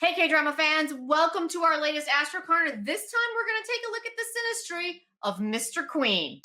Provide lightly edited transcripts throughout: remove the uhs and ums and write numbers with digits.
Hey, K-drama fans, welcome to our latest Astro Corner. This time we're going to take a look at the synastry of Mr. Queen.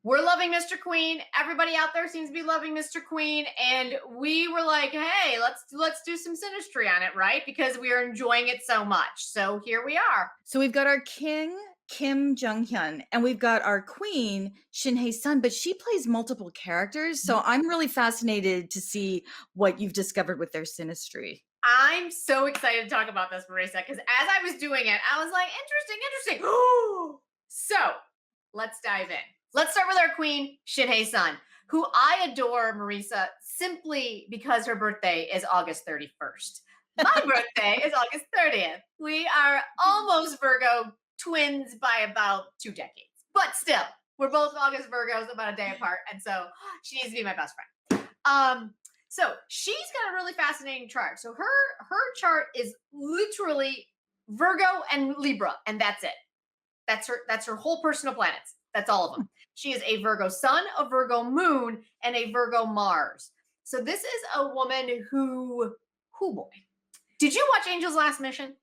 We're loving Mr. Queen. Everybody out there seems to be loving Mr. Queen, and we were like, hey, let's do some synastry on it, right? Because we are enjoying it so much. So here we are. So we've got our king, Kim Jung Hyun, and we've got our queen, Shin Hye-sun, but she plays multiple characters. So I'm really fascinated to see what you've discovered with their synastry. I'm so excited to talk about this, Marisa, because as I was doing it, I was like, interesting. So let's dive in. Let's start with our queen, Shin Hye-sun, who I adore, Marisa, simply because her birthday is August 31st. My birthday is August 30th. We are almost Virgo twins by about 2 decades. But still, we're both August Virgos, about a day apart. And so she needs to be my best friend. So she's got a really fascinating chart. So her chart is literally Virgo and Libra, and that's it. That's her whole personal planets. That's all of them. She is a Virgo sun, a Virgo moon, and a Virgo Mars. So this is a woman who boy. Did you watch Angel's Last Mission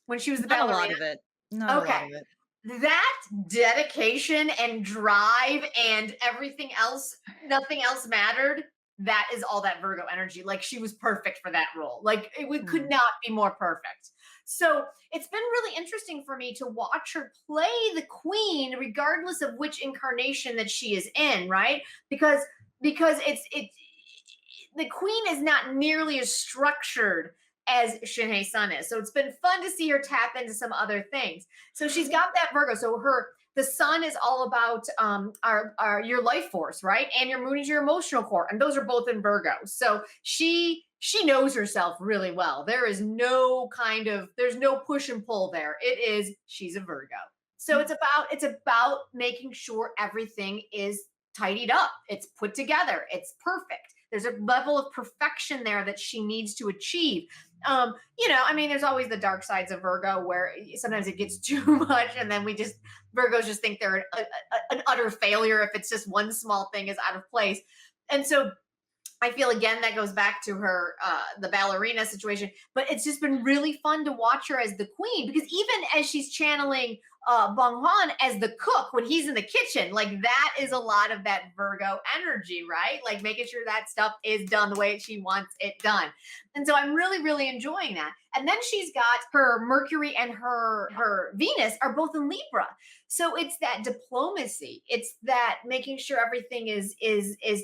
when she was the ballerina? Not a lot of it. Not a lot of it. That dedication and drive and everything else, nothing else mattered. That is all that Virgo energy. Like she was perfect for that role. Like it could not be more perfect. So it's been really interesting for me to watch her play the queen, regardless of which incarnation that she is in, right? Because it's the queen is not nearly as structured as Shin Hye-sun is. So it's been fun to see her tap into some other things. So she's got that Virgo. So the sun is all about your life force, right? And your moon is your emotional core. And those are both in Virgo. So she knows herself really well. There's no push and pull there. She's a Virgo. So it's about making sure everything is tidied up. It's put together. It's perfect. There's a level of perfection there that she needs to achieve. There's always the dark sides of Virgo where sometimes it gets too much, and then Virgos just think they're an utter failure if it's just one small thing is out of place. And so I feel again that goes back to her the ballerina situation, but it's just been really fun to watch her as the queen, because even as she's channeling Bong Hwan as the cook when he's in the kitchen, like that is a lot of that Virgo energy, right? Like making sure that stuff is done the way she wants it done. And so I'm really, really enjoying that. And then she's got her Mercury and her Venus are both in Libra. So it's that diplomacy. It's that making sure everything is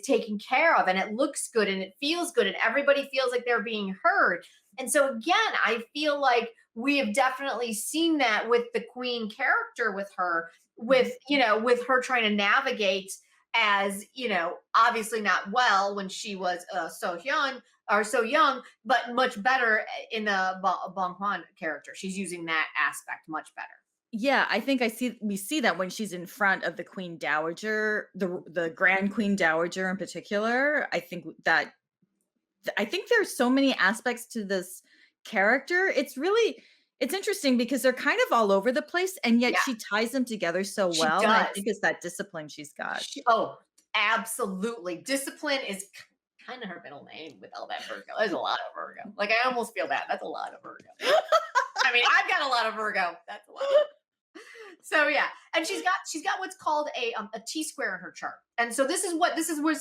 taken care of and it looks good and it feels good and everybody feels like they're being heard. And so again, I feel like we have definitely seen that with the queen character with her, with her trying to navigate as, obviously not well when she was so young, but much better in the Bong Hwan character. She's using that aspect much better. Yeah, I think we see that when she's in front of the Queen Dowager, the Grand Queen Dowager in particular. I think there's so many aspects to this character. It's interesting because they're kind of all over the place, and yet she ties them together so well. And I think it's that discipline she's got. Absolutely. Discipline is kind of her middle name with all that Virgo. There's a lot of Virgo. Like I almost feel that's a lot of Virgo. I mean, I've got a lot of Virgo. That's a lot. So yeah, and she's got what's called a T-square in her chart, and so this is what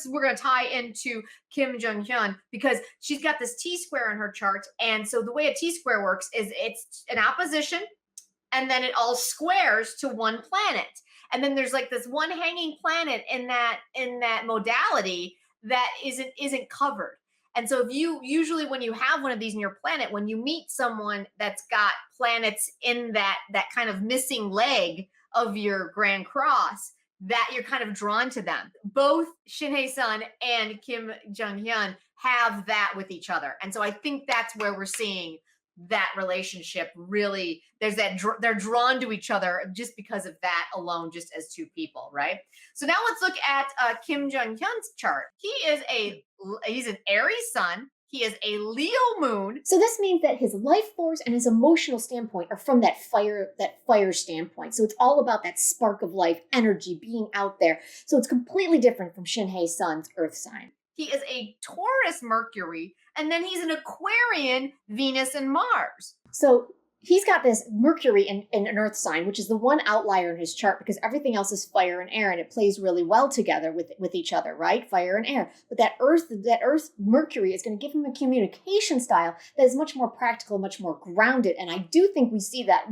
we're going to tie into Kim Jung Hyun, because she's got this T-square in her chart, and so the way a T-square works is it's an opposition, and then it all squares to one planet, and then there's like this one hanging planet in that modality that isn't covered. And so usually when you have one of these in your planet, when you meet someone that's got planets in that kind of missing leg of your Grand Cross, that you're kind of drawn to them. Both Shin Hye-sun and Kim Jung Hyun have that with each other. And so I think that's where we're seeing that relationship really, they're drawn to each other just because of that alone, just as two people, right? So now let's look at Kim Jung Hyun's chart. He's an Aries sun, He is a Leo moon. So this means that his life force and his emotional standpoint are from that fire standpoint. So it's all about that spark of life, energy, being out there. So it's completely different from Shin Hye-sun's earth sign. He is a Taurus Mercury, and then he's an Aquarian Venus and Mars. So he's got this Mercury in an earth sign, which is the one outlier in his chart because everything else is fire and air, and it plays really well together with each other, right? Fire and air. But that earth Mercury is going to give him a communication style that is much more practical, much more grounded. And I do think we see that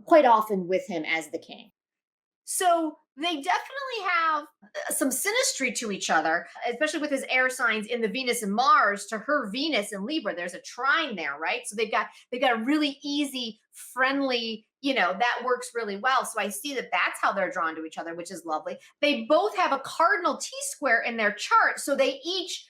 quite often with him as the king. So they definitely have some synastry to each other, especially with his air signs in the Venus and Mars to her Venus in Libra. There's a trine there, right? So they've got a really easy, friendly, that works really well. So I see that that's how they're drawn to each other, which is lovely. They both have a cardinal T-square in their chart, so they each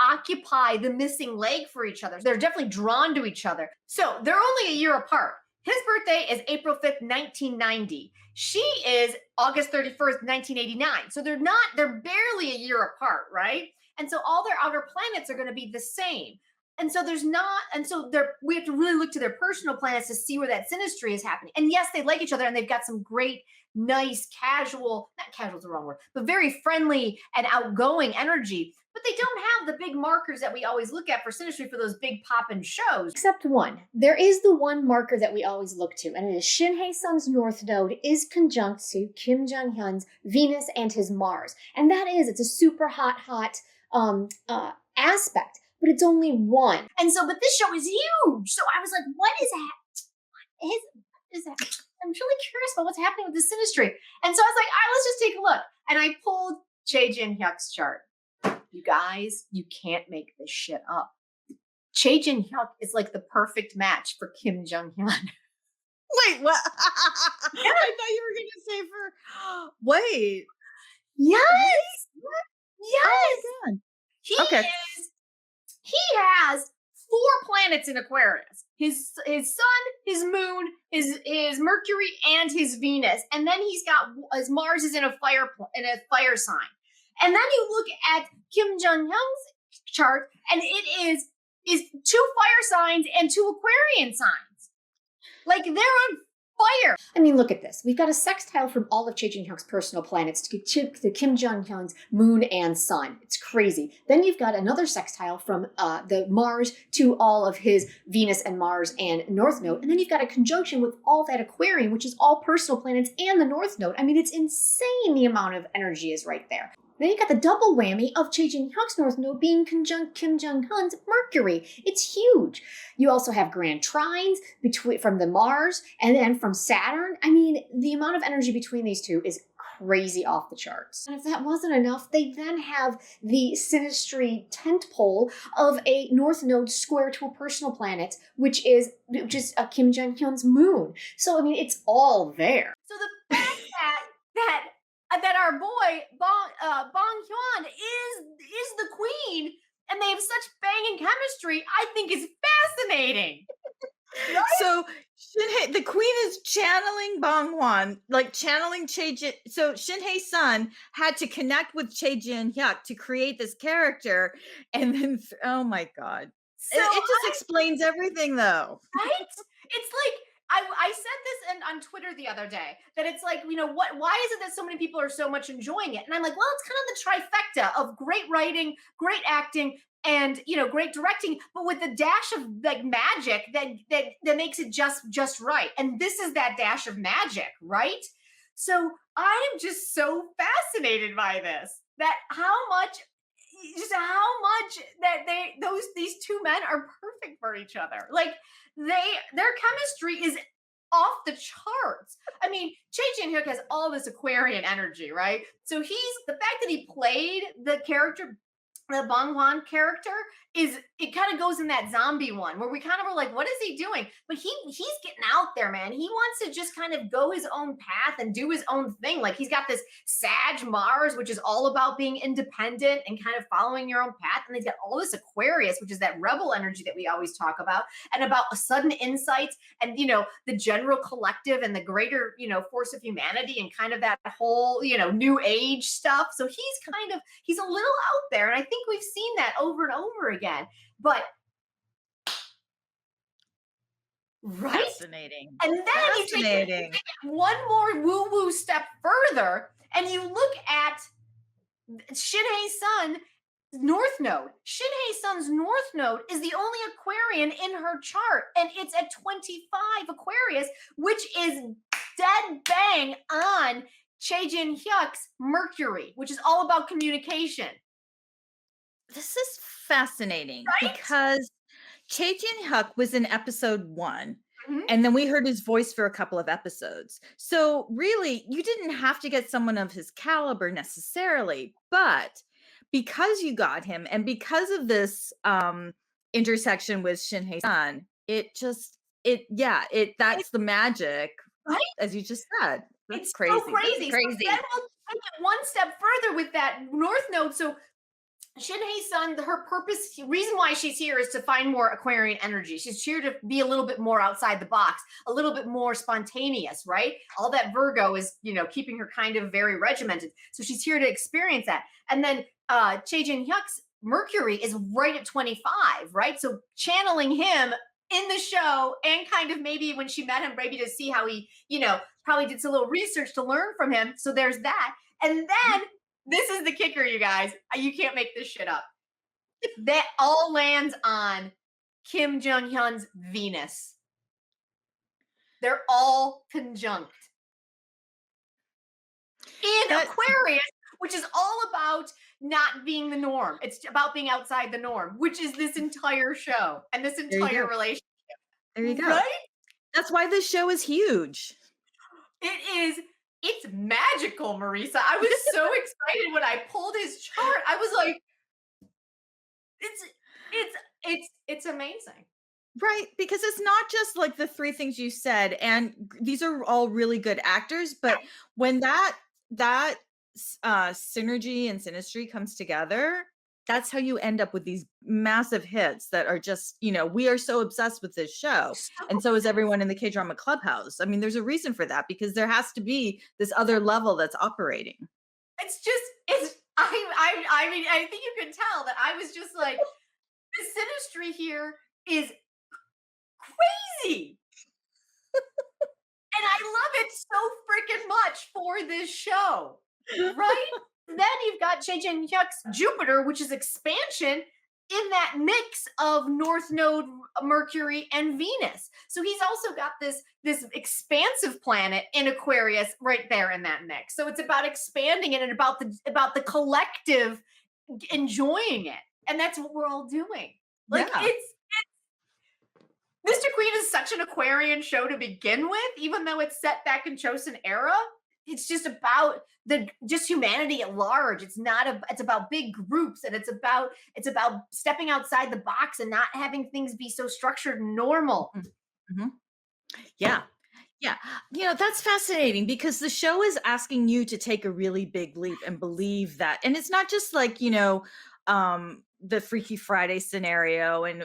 occupy the missing leg for each other. They're definitely drawn to each other. So they're only a year apart. His birthday is April 5th, 1990. She is August 31st, 1989. So they're barely a year apart, right? And so all their outer planets are going to be the same. And so we have to really look to their personal planets to see where that synastry is happening. And yes, they like each other and they've got some great, nice, not casual is the wrong word, but very friendly and outgoing energy. But they don't have the big markers that we always look at for synastry for those big poppin' shows. Except one. There is the one marker that we always look to, and it is Shin Hye-sun's North Node is conjunct to Kim Jung Hyun's Venus and his Mars. And it's a super hot aspect, but it's only one. And so, but this show is huge. So I was like, what is that? I'm really curious about what's happening with the synastry. And so I was like, all right, let's just take a look. And I pulled Choi Jin-hyuk's chart. You guys, you can't make this shit up. Choi Jin-hyuk is like the perfect match for Kim Jung Hyun. Wait, what? I thought you were going to say for. Wait. Yes. What? Yes. Oh my God. He has 4 planets in Aquarius. His sun, his moon, his Mercury, and his Venus. And then he's got his Mars is in a fire sign. And then you look at Kim Jung Hyun's chart, and it is 2 fire signs and 2 Aquarian signs. Like they're on fire. I mean, look at this. We've got a sextile from all of Choi Jin-hyuk's personal planets to Kim Jung Hyun's moon and sun. It's crazy. Then you've got another sextile from the Mars to all of his Venus and Mars and North Node. And then you've got a conjunction with all that Aquarian, which is all personal planets and the North Node. I mean, it's insane the amount of energy is right there. Then you got the double whammy of Choi Jin-hyuk's North Node being conjunct Kim Jung Hyun's Mercury. It's huge. You also have grand trines from the Mars and then from Saturn. I mean, the amount of energy between these two is crazy off the charts. And if that wasn't enough, they then have the synastry tent pole of a North Node square to a personal planet, which is Kim Jung Hyun's moon. So I mean, it's all there. So the fact that our boy Bong Hwan is the queen, and they have such banging chemistry, I think is fascinating. Right? So the queen is channeling Bong Hwan, like channeling so Shin Hye-sun had to connect with Choi Jin-hyuk to create this character, and then oh my God, so it just explains everything, though. Right? It's like I said this on Twitter the other day that it's like, why is it that so many people are so much enjoying it? And I'm like, well, it's kind of the trifecta of great writing, great acting, and great directing, but with a dash of like magic that makes it just right. And this is that dash of magic, right? So I am just so fascinated by this, that how much that these 2 men are perfect for each other. Like their chemistry is off the charts. I mean, Choi Jin-hyuk has all this Aquarian energy, right? So the fact that he played the character, the Bong Hwan character, it kind of goes in that zombie one where we kind of were like, what is he doing? But he's getting out there, man. He wants to just kind of go his own path and do his own thing. Like he's got this Sag Mars, which is all about being independent and kind of following your own path. And he's got all this Aquarius, which is that rebel energy that we always talk about, and about sudden insights and, the general collective and the greater, force of humanity and kind of that whole, new age stuff. So he's a little out there. And I think think we've seen that over and over again. But right? Fascinating. And then you take Fascinating. it one more woo-woo step further, and you look at Shin Hye-sun North Node. Shin Hye-sun's North Node is the only Aquarian in her chart, and it's at 25 Aquarius, which is dead bang on Choi Jin-hyuk's Mercury, which is all about communication. This is fascinating Right? because Choi Jin-hyuk was in episode 1. Mhm. And then we heard his voice for a couple of episodes. So really, you didn't have to get someone of his caliber necessarily, but because you got him and because of this intersection with Shin Hye-sun, that's the magic, Right? as you just said. That's It's crazy. so crazy. That's crazy. So then we'll take it one step further with that North Node. So Shin Hye-sun, her purpose, reason why she's here is to find more Aquarian energy. She's here to be a little bit more outside the box, a little bit more spontaneous, right? All that Virgo is, keeping her kind of very regimented. So she's here to experience that. And then Choi Jin-hyuk's Mercury is right at 25, right? So channeling him in the show and kind of maybe when she met him, maybe to see how he, probably did some little research to learn from him. So there's that. And then this is the kicker, you guys. You can't make this shit up. That all lands on Kim Jung Hyun's Venus. They're all conjunct. In Aquarius, which is all about not being the norm. It's about being outside the norm, which is this entire show and this entire relationship. There you go. Right? That's why this show is huge. It's magical, Marisa. I was so excited when I pulled his chart. I was like, it's amazing. Right, because it's not just like the 3 things you said, and these are all really good actors, but when that synergy and synastry comes together, that's how you end up with these massive hits that are just, we are so obsessed with this show. And so is everyone in the K-drama clubhouse. I mean, there's a reason for that because there has to be this other level that's operating. I mean, I think you can tell that I was just like, the synastry here is crazy. And I love it so freaking much for this show, right? Then you've got Choi Jin-hyuk's Jupiter, which is expansion in that mix of North Node, Mercury, and Venus. So he's also got this expansive planet in Aquarius right there in that mix. So it's about expanding it and about the collective enjoying it. And that's what we're all doing. Like it's Mr. Queen is such an Aquarian show to begin with, even though it's set back in Chosun era. It's just about just humanity at large. It's about big groups, and it's about stepping outside the box and not having things be so structured and normal. Mm-hmm. Yeah. That's fascinating because the show is asking you to take a really big leap and believe that. And it's not just like, the Freaky Friday scenario and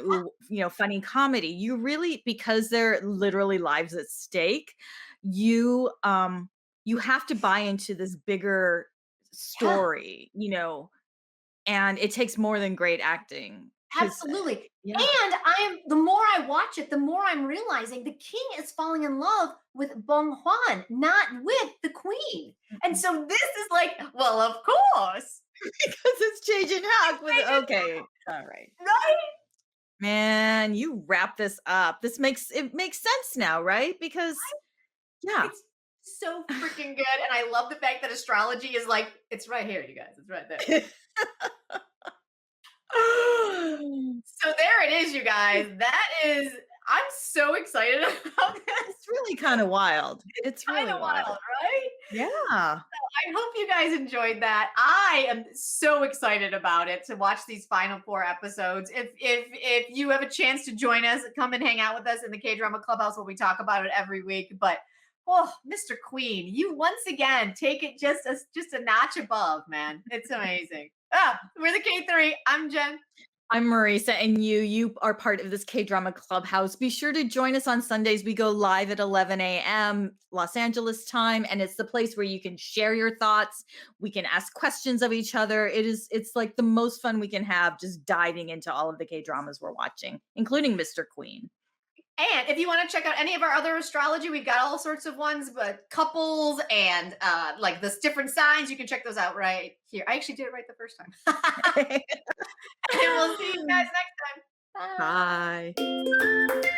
funny comedy. You really, because they're literally lives at stake, you have to buy into this bigger story, and it takes more than great acting. Absolutely. Yeah. And the more I watch it, the more I'm realizing the king is falling in love with Bong Hwan, not with the queen. Mm-hmm. And so this is like, well, of course. Because it's Choi Jin-hyuk. Okay. All right. Right? Man, you wrap this up. It makes sense now, right? Because it's so freaking good. And I love the fact that astrology is like, it's right here, you guys. It's right there. So there it is, you guys. I'm so excited about this. It's really kind of wild. It's really wild, right? Yeah. So I hope you guys enjoyed that. I am so excited about it to watch these final 4 episodes. If you have a chance to join us, come and hang out with us in the K-drama clubhouse where we talk about it every week. But Mr. Queen, you once again take it just a notch above, man. It's amazing. We're the K3. I'm Jen. I'm Marisa, and you are part of this K-drama clubhouse. Be sure to join us on Sundays. We go live at 11 a.m. Los Angeles time, and it's the place where you can share your thoughts. We can ask questions of each other. It's like the most fun we can have, just diving into all of the K-dramas we're watching, including Mr. Queen. And if you want to check out any of our other astrology, we've got all sorts of ones, but couples and like the different signs, you can check those out right here. I actually did it right the first time. And we'll see you guys next time. Bye. Bye.